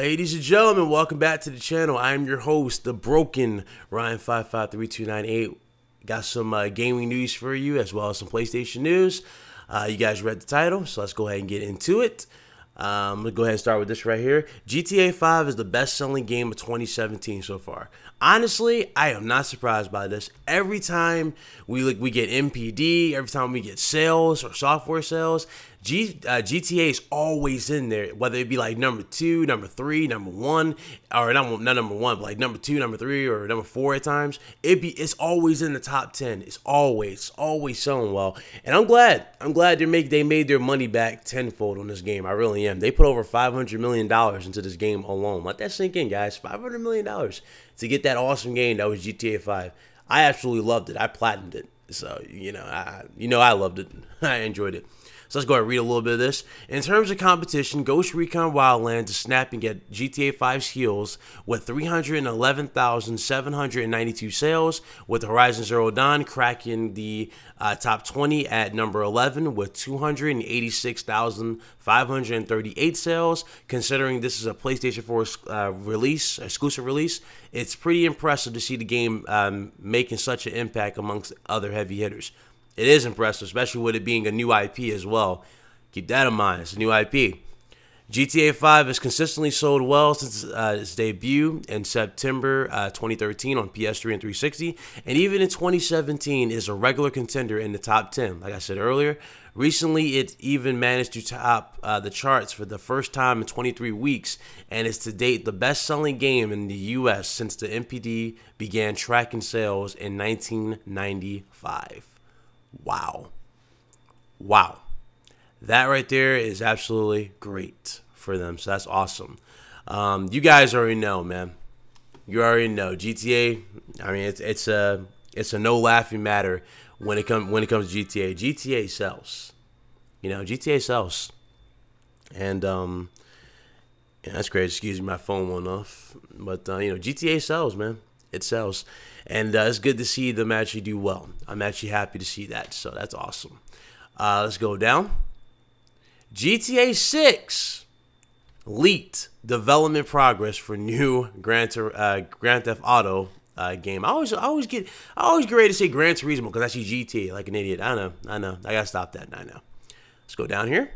Ladies and gentlemen, welcome back to the channel. I am your host, the broken Ryan553298. Got some gaming news for you as well as some PlayStation news. You guys read the title, so let's go ahead and get into it. I'm going to go ahead and start with this right here. GTA 5 is the best-selling game of 2017 so far. Honestly, I am not surprised by this. Every time we get MPD, every time we get sales or software sales, GTA is always in there, whether it be like number 2, number 3, number 1, or not number 1, but like number 2, number 3, or number 4 at times. It's always in the top 10. It's always selling well, and I'm glad they made their money back tenfold on this game. I really am. They put over $500 million into this game alone. Let that sink in, guys. $500 million to get that awesome game that was GTA 5. I absolutely loved it. I platinumed it, so I loved it. I enjoyed it. So let's go ahead and read a little bit of this. In terms of competition, Ghost Recon Wildlands is snapping at GTA 5's heels with 311,792 sales, with Horizon Zero Dawn cracking the top 20 at number 11 with 286,538 sales. Considering this is a PlayStation 4 exclusive release, it's pretty impressive to see the game making such an impact amongst other heavy hitters. It is impressive, especially with it being a new IP as well. Keep that in mind. It's a new IP. GTA 5 has consistently sold well since its debut in September 2013 on PS3 and 360, and even in 2017 is a regular contender in the top 10. Like I said earlier, recently it even managed to top the charts for the first time in 23 weeks, and is to date the best-selling game in the U.S. since the MPD began tracking sales in 1995. Wow. That right there is absolutely great for them. So that's awesome. You guys already know, man. You already know GTA. I mean, it's a no laughing matter when it comes to GTA. GTA sells. GTA sells. And yeah, that's great. Excuse me, my phone went off. But GTA sells, man. It sells. And it's good to see them actually do well. I'm actually happy to see that. So that's awesome. Let's go down. GTA 6 leaked development progress for new Grand Theft Auto game. I always get ready to say Gran Turismo because I see GTA like an idiot. I know. I gotta stop that. I know. Let's go down here.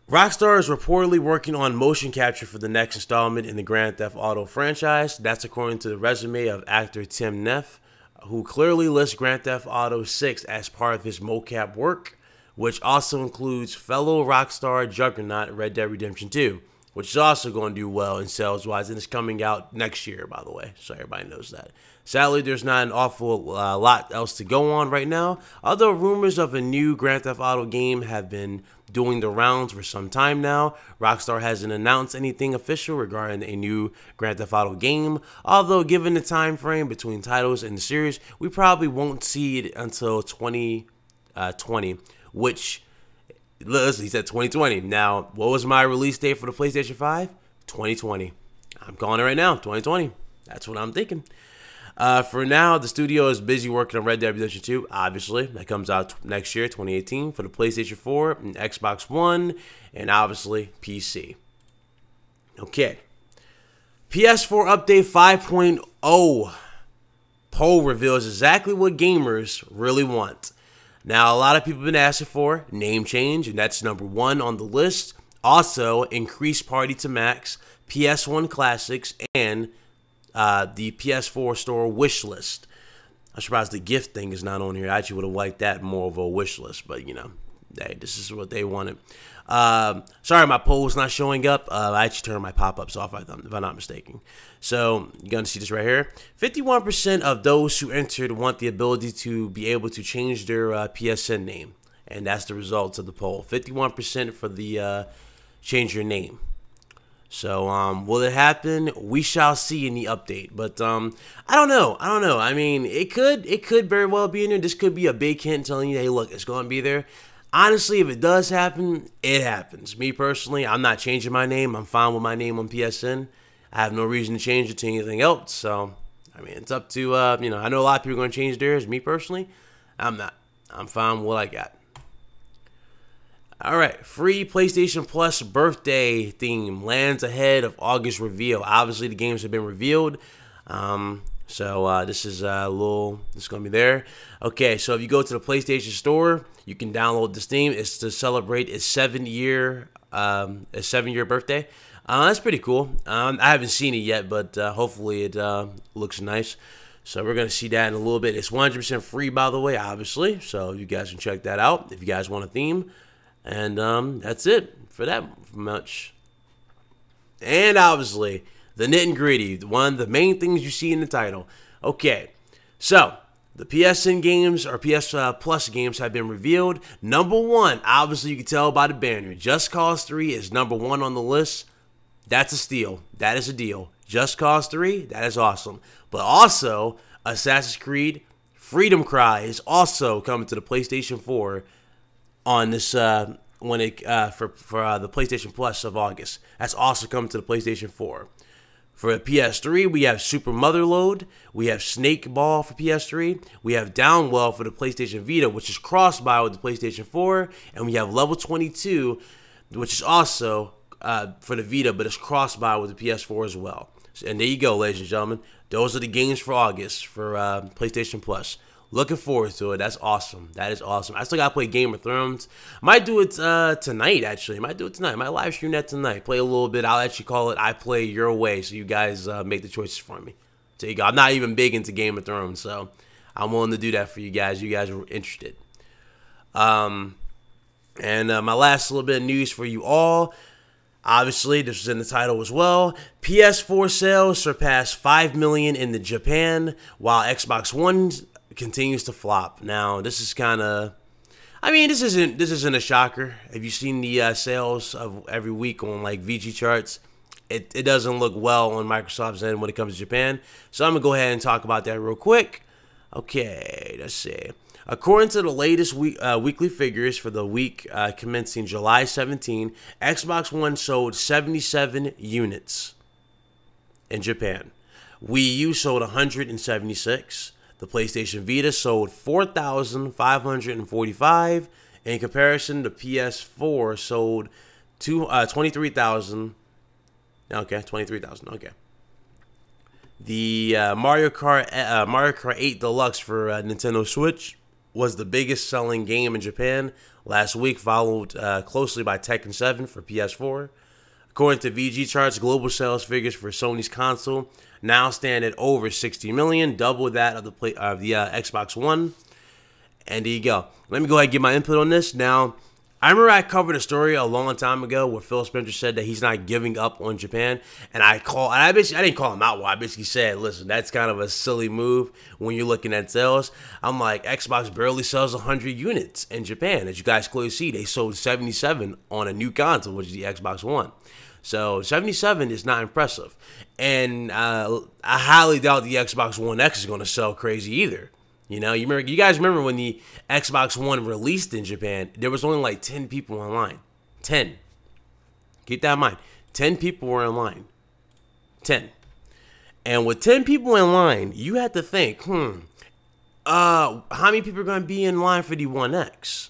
Rockstar is reportedly working on motion capture for the next installment in the Grand Theft Auto franchise. That's according to the resume of actor Tim Neff, who clearly lists Grand Theft Auto 6 as part of his mocap work, which also includes fellow Rockstar juggernaut Red Dead Redemption 2, which is also going to do well in sales-wise, and it's coming out next year, by the way, so everybody knows that. Sadly, there's not an awful lot else to go on right now, although rumors of a new Grand Theft Auto game have been doing the rounds for some time now. Rockstar hasn't announced anything official regarding a new Grand Theft Auto game, although given the time frame between titles in the series, we probably won't see it until 2020, which, listen, he said 2020. Now, what was my release date for the PlayStation 5? 2020. I'm calling it right now, 2020. That's what I'm thinking. For now, the studio is busy working on Red Dead Redemption 2, obviously. That comes out next year, 2018, for the PlayStation 4 and Xbox One, and obviously PC. Okay. PS4 Update 5.0 poll reveals exactly what gamers really want. Now, a lot of people have been asking for name change, and that's number 1 on the list. Also, increased party to max, PS1 classics, and the PS4 store wish list. I'm surprised the gift thing is not on here. I actually would have liked that more of a wish list, but hey, this is what they wanted. Sorry, my poll is not showing up. I actually turned my pop-ups off, if I'm not mistaken. So you're going to see this right here. 51% of those who entered want the ability to be able to change their PSN name, and that's the results of the poll. 51% for the change your name. So, will it happen? We shall see in the update. But I don't know. I mean, it could very well be in there. This could be a big hint telling you, hey, look, it's going to be there. Honestly, if it does happen, it happens. Me personally, I'm not changing my name. I'm fine with my name on PSN. I have no reason to change it to anything else. So, I mean, it's up to, I know a lot of people are going to change theirs. Me personally, I'm not. I'm fine with what I got. All right, free PlayStation Plus birthday theme lands ahead of August reveal. Obviously, the games have been revealed, so this is this is gonna be there. Okay, so if you go to the PlayStation Store, you can download this theme. It's to celebrate its 7-year birthday. That's pretty cool. I haven't seen it yet, but hopefully it looks nice. So we're going to see that in a little bit. It's 100% free, by the way, obviously. So you guys can check that out if you guys want a theme. And that's it for that much. And obviously, the nit and gritty, one of the main things you see in the title. Okay, so the PSN games or PS Plus games have been revealed. Number one, obviously you can tell by the banner. Just Cause 3 is number one on the list. That's a steal. That is a deal. Just Cause 3, that is awesome. But also, Assassin's Creed Freedom Cry is also coming to the PlayStation 4 on this for the PlayStation Plus of August. That's also coming to the PlayStation 4. For PS3, we have Super Motherload. We have Snake Ball for PS3. We have Downwell for the PlayStation Vita, which is cross-buy with the PlayStation 4. And we have Level 22, which is also for the Vita, but it's cross-buy with the PS4 as well. And there you go, ladies and gentlemen. Those are the games for August for PlayStation Plus. Looking forward to it. That's awesome. That is awesome. I still got to play Game of Thrones. Might do it tonight, actually. Might do it tonight. Might live stream that tonight. Play a little bit. I'll actually call it I Play Your Way, so you guys make the choices for me. There you go. I'm not even big into Game of Thrones, so I'm willing to do that for you guys. You guys are interested. And my last little bit of news for you all. Obviously, this was in the title as well. PS4 sales surpassed 5 million in Japan, while Xbox One continues to flop. Now, this is kind of, I mean, this isn't a shocker. Have you seen the sales of every week on like VG charts? It doesn't look well on Microsoft's end when it comes to Japan. So I'm gonna go ahead and talk about that real quick. Okay, let's see. According to the latest weekly figures for the week commencing July 17, Xbox One sold 77 units in Japan. Wii U sold 176. The PlayStation Vita sold 4,545. In comparison, the PS4 sold 23,000. Okay, 23,000. Okay. The Mario Kart 8 Deluxe for Nintendo Switch was the biggest selling game in Japan last week, followed closely by Tekken 7 for PS4. According to VG charts, global sales figures for Sony's console now stand at over 60 million, double that of the Xbox One. And there you go. Let me go ahead and get my input on this. Now, I remember I covered a story a long time ago where Phil Spencer said that he's not giving up on Japan, and I didn't call him out. I basically said, listen, that's kind of a silly move when you're looking at sales. I'm like, Xbox barely sells 100 units in Japan. As you guys clearly see, they sold 77 on a new console, which is the Xbox One. So 77 is not impressive, and I highly doubt the Xbox One X is going to sell crazy either. You know, you guys remember when the Xbox One released in Japan, there was only like 10 people online. 10. Keep that in mind. 10 people were in line. 10. And with 10 people in line, you had to think, how many people are going to be in line for the One X?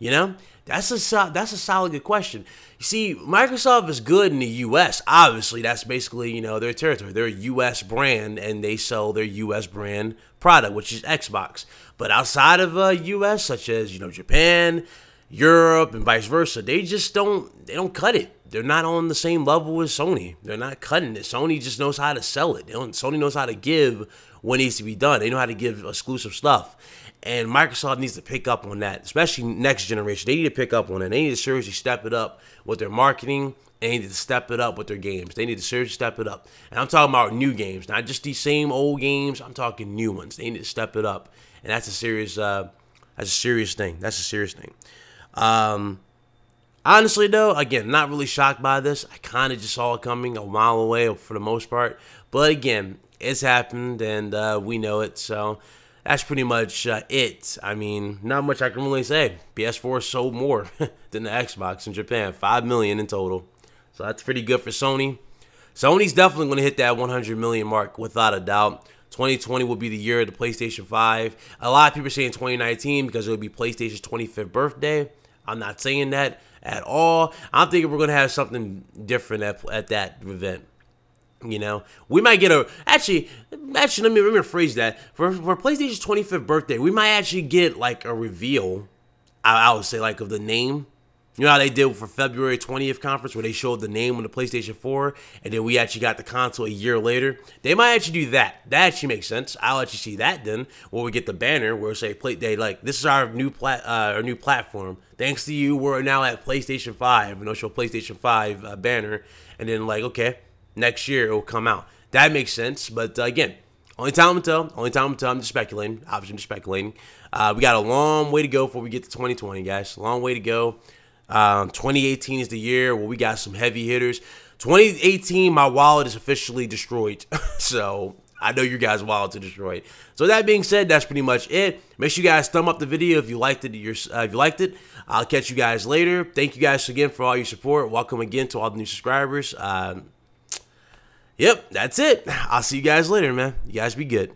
You know, that's a solid good question. You see, Microsoft is good in the U.S. Obviously, that's basically, you know, their territory. They're a U.S. brand, and they sell their U.S. brand product, which is Xbox. But outside of U.S., such as, you know, Japan, Europe, and vice versa, they don't cut it. They're not on the same level as Sony. They're not cutting it. Sony just knows how to sell it. Sony knows how to give what needs to be done. They know how to give exclusive stuff. And Microsoft needs to pick up on that, especially next generation. They need to pick up on it. They need to seriously step it up with their marketing. They need to step it up with their games. They need to seriously step it up. And I'm talking about new games, not just these same old games. I'm talking new ones. They need to step it up. And that's a serious thing. That's a serious thing. Honestly, though, again, not really shocked by this. I kind of just saw it coming a mile away for the most part. But again, it's happened, and we know it. So that's pretty much it. I mean, not much I can really say. PS4 sold more than the Xbox in Japan. 5 million in total. So that's pretty good for Sony. Sony's definitely going to hit that 100 million mark without a doubt. 2020 will be the year of the PlayStation 5. A lot of people are saying 2019 because it will be PlayStation's 25th birthday. I'm not saying that at all. I'm thinking we're gonna have something different at that event. You know, we might get actually let me rephrase that. For PlayStation's 25th birthday, we might actually get like a reveal. I would say like of the name. You know how they did for February 20th conference where they showed the name on the PlayStation 4 and then we actually got the console a year later? They might actually do that. That actually makes sense. I'll actually see that then where we get the banner where say they like this is our new platform. Thanks to you, we're now at PlayStation 5 and they'll show PlayStation 5 banner and then like okay, next year it will come out. That makes sense, but again, only time will tell. Only time will tell. I'm just speculating. Obviously, I'm just speculating. We got a long way to go before we get to 2020, guys. Long way to go. 2018 is the year where we got some heavy hitters. 2018, my wallet is officially destroyed. So I know your guys' wallets are destroyed. So that being said, that's pretty much it. Make sure you guys thumb up the video if you liked it. If you liked it, I'll catch you guys later. Thank you guys again for all your support. Welcome again to all the new subscribers. Yep, that's it. I'll see you guys later, man. You guys be good.